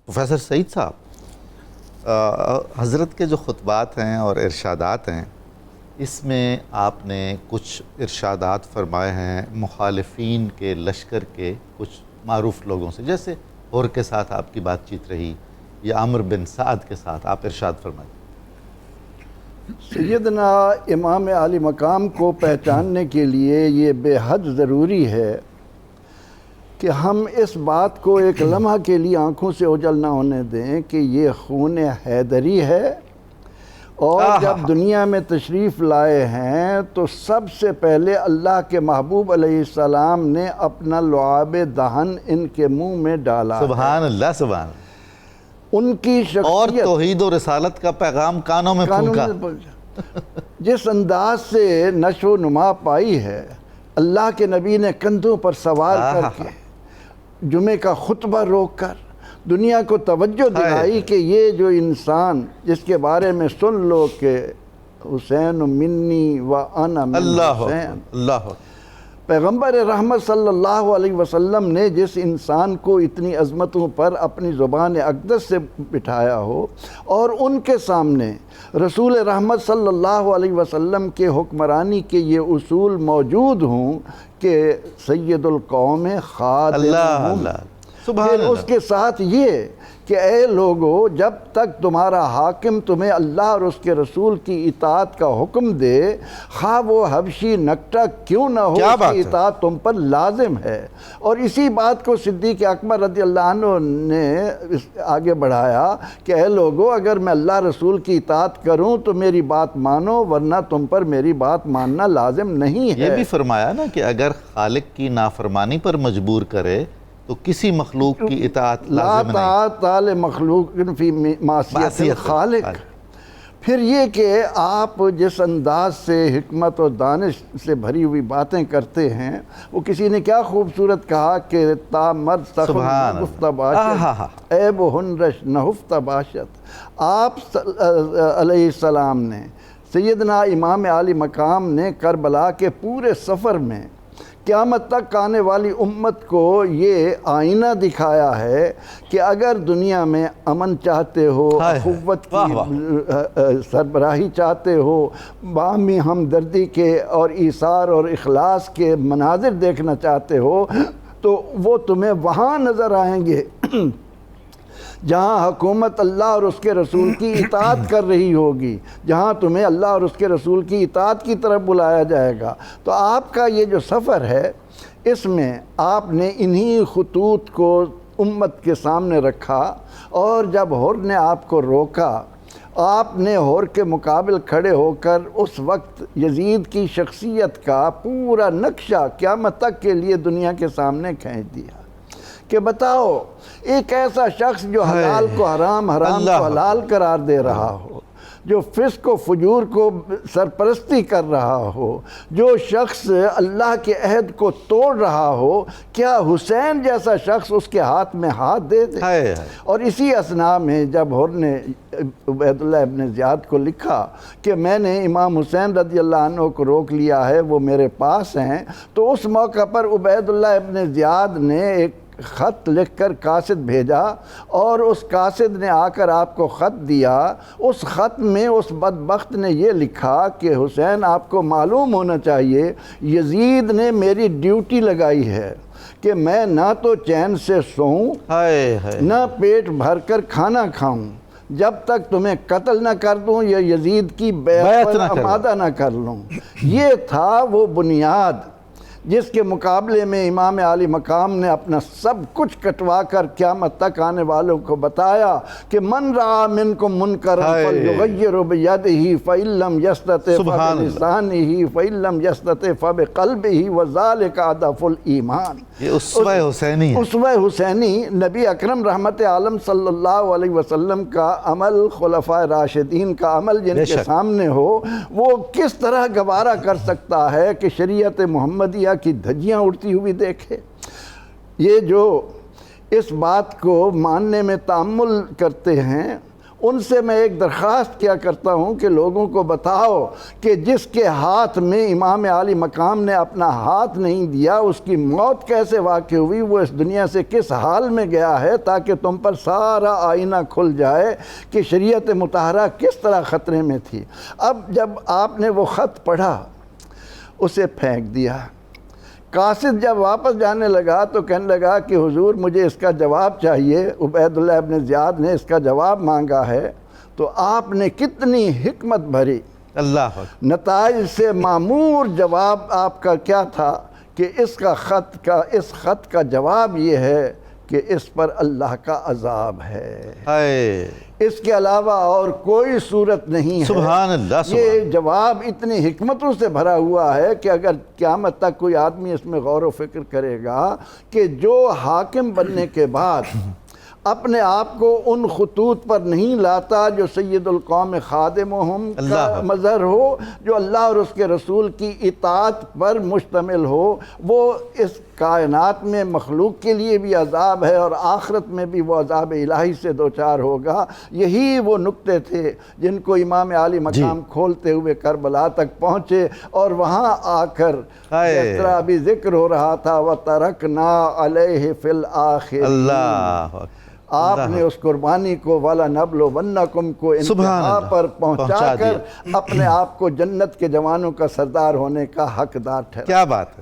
Professor سعید صاحب، حضرت کے جو خطبات ہیں اور ارشادات ہیں، اس میں آپ نے کچھ ارشادات فرمائے ہیں مخالفین کے لشکر کے کچھ معروف لوگوں سے، جیسے حر کے ساتھ آپ کی بات چیت رہی یا عمرو بن سعد کے ساتھ، آپ ارشاد فرمائیں۔ سیدنا امام عالی مقام کو پہچاننے کے لیے یہ بے حد ضروری ہے کہ ہم اس بات کو ایک لمحہ کے لیے آنکھوں سے اوجھل نہ ہونے دیں کہ یہ خون حیدری ہے، اور جب دنیا میں تشریف لائے ہیں تو سب سے پہلے اللہ کے محبوب علیہ السلام نے اپنا لعاب دہن ان کے منہ میں ڈالا۔ سبحان اللہ، سبحان اللہ۔ ان کی شخصیت اور توحید و رسالت کا پیغام کانوں میں پھونکا۔ جس انداز سے نشو و نما پائی ہے، اللہ کے نبی نے کندھوں پر سوار کر کے جمعے کا خطبہ روک کر دنیا کو توجہ دلائی کہ یہ جو انسان جس کے بارے میں سن لو کہ حسین منی و انا من حسین، اللہ پیغمبر رحمت صلی اللہ علیہ وسلم نے جس انسان کو اتنی عظمتوں پر اپنی زبان اقدس سے بٹھایا ہو، اور ان کے سامنے رسول رحمت صلی اللہ علیہ وسلم کے حکمرانی کے یہ اصول موجود ہوں کہ سید القوم خادمہم، پھر اس کے ساتھ یہ کہ اے لوگو، جب تک تمہارا حاکم تمہیں اللہ اور اس کے رسول کی اطاعت کا حکم دے، خواہ وہ حبشی نکٹا کیوں نہ ہو، اس کی اطاعت تم پر لازم ہے۔ اور اسی بات کو صدیق اکبر رضی اللہ عنہ نے آگے بڑھایا کہ اے لوگو، اگر میں اللہ رسول کی اطاعت کروں تو میری بات مانو، ورنہ تم پر میری بات ماننا لازم نہیں ہے۔ یہ بھی فرمایا نا کہ اگر خالق کی نافرمانی پر مجبور کرے تو کسی مخلوق کی اطاعت لازم نہیں۔ لا طاعت لمخلوق فی معصیت الخالق۔ پھر یہ کہ آپ جس انداز سے حکمت و دانش سے بھری ہوئی باتیں کرتے ہیں، وہ کسی نے کیا خوبصورت کہا کہ تا مرد سخن نہفت باشد عیب ہنرش نہفت باشد۔ آپ علیہ السلام نے، سیدنا امام عالی مقام نے کربلا کے پورے سفر میں قیامت تک آنے والی امت کو یہ آئینہ دکھایا ہے کہ اگر دنیا میں امن چاہتے ہو، اخوت کی سربراہی چاہتے ہو، باہمی ہمدردی کے اور ایثار اور اخلاص کے مناظر دیکھنا چاہتے ہو، تو وہ تمہیں وہاں نظر آئیں گے جہاں حکومت اللہ اور اس کے رسول کی اطاعت کر رہی ہوگی، جہاں تمہیں اللہ اور اس کے رسول کی اطاعت کی طرف بلایا جائے گا۔ تو آپ کا یہ جو سفر ہے، اس میں آپ نے انہی خطوط کو امت کے سامنے رکھا، اور جب حر نے آپ کو روکا، آپ نے حر کے مقابل کھڑے ہو کر اس وقت یزید کی شخصیت کا پورا نقشہ قیامت تک کے لیے دنیا کے سامنے کھینچ دیا کہ بتاؤ، ایک ایسا شخص جو حلال کو حرام، حرام کو حلال قرار دے رہا ہو، جو فسق و فجور کو سرپرستی کر رہا ہو، جو شخص اللہ کے عہد کو توڑ رہا ہو، کیا حسین جیسا شخص اس کے ہاتھ میں ہاتھ دے دے؟ اور اسی اثناء میں جب حر نے عبید اللہ ابن زیاد کو لکھا کہ میں نے امام حسین رضی اللہ عنہ کو روک لیا ہے، وہ میرے پاس ہیں، تو اس موقع پر عبید اللہ ابن زیاد نے ایک خط لکھ کر قاصد بھیجا، اور اس قاصد نے آ کر آپ کو خط دیا۔ اس خط میں اس بدبخت نے یہ لکھا کہ حسین، آپ کو معلوم ہونا چاہیے یزید نے میری ڈیوٹی لگائی ہے کہ میں نہ تو چین سے سوؤں، نہ پیٹ بھر کر کھانا کھاؤں، جب تک تمہیں قتل نہ کر دوں یا یزید کی بیعت پر آمادہ نہ کر لوں۔ یہ تھا وہ بنیاد جس کے مقابلے میں امام عالی مقام نے اپنا سب کچھ کٹوا کر قیامت تک آنے والوں کو بتایا کہ من رعا منکم منکرا فلیغیر بیدہ فإن لم یستطع فبلسانہ فإن لم یستطع فبقلبہ وذلک اضعف الایمان۔ یہ اسوہ حسینی ہے، اسوہ حسینی نبی اکرم رحمت عالم صلی اللہ علیہ وسلم کا عمل، خلفائے راشدین کا عمل جن کے سامنے ہو، وہ کس طرح گوارا کر سکتا ہے کہ شریعت محمدیہ کی دھجیاں اڑتی ہوئی دیکھے؟ یہ جو اس بات کو ماننے میں تأمل کرتے ہیں، ان سے میں ایک درخواست کیا کرتا ہوں کہ لوگوں کو بتاؤ کہ جس کے ہاتھ میں امام عالی مقام نے اپنا ہاتھ نہیں دیا اس کی موت کیسے واقع ہوئی، وہ اس دنیا سے کس حال میں گیا ہے، تاکہ تم پر سارا آئینہ کھل جائے کہ شریعت مطہرہ کس طرح خطرے میں تھی۔ اب جب آپ نے وہ خط پڑھا اسے پھینک دیا۔ قاصد جب واپس جانے لگا تو کہنے لگا کہ حضور مجھے اس کا جواب چاہیے، عبید اللہ ابن زیاد نے اس کا جواب مانگا ہے۔ تو آپ نے کتنی حکمت بھری اللہ نتائج سے معمور جواب آپ کا کیا تھا کہ اس خط کا جواب یہ ہے کہ اس پر اللہ کا عذاب ہے، ہے، اس کے علاوہ اور کوئی صورت نہیں ہے۔ سبحان اللہ، سبحان یہ جواب اتنی حکمتوں سے بھرا ہوا ہے کہ اگر قیامت تک کوئی آدمی اس میں غور و فکر کرے گا کہ جو حاکم بننے کے بعد اپنے آپ کو ان خطوط پر نہیں لاتا جو سید القوم خادمہم کا مظہر ہو، جو اللہ اور اس کے رسول کی اطاعت پر مشتمل ہو، وہ اس کائنات میں مخلوق کے لیے بھی عذاب ہے اور آخرت میں بھی وہ عذاب الہی سے دوچار ہوگا۔ یہی وہ نکتے تھے جن کو امام عالی مقام کھولتے ہوئے کربلا تک پہنچے، اور وہاں آ کر جس طرح ابھی ذکر ہو رہا تھا وَتَرَكْنَا عَلَيْهِ فِي الْآخِرِينَ، اللہ آپ نے اس قربانی کو وَلَنَبْلُوَنَّكُمْ کو انتہا پر پہنچا کر اپنے آپ کو جنت کے جوانوں کا سردار ہونے کا حقدار ٹھہرایا۔ کیا بات ہے۔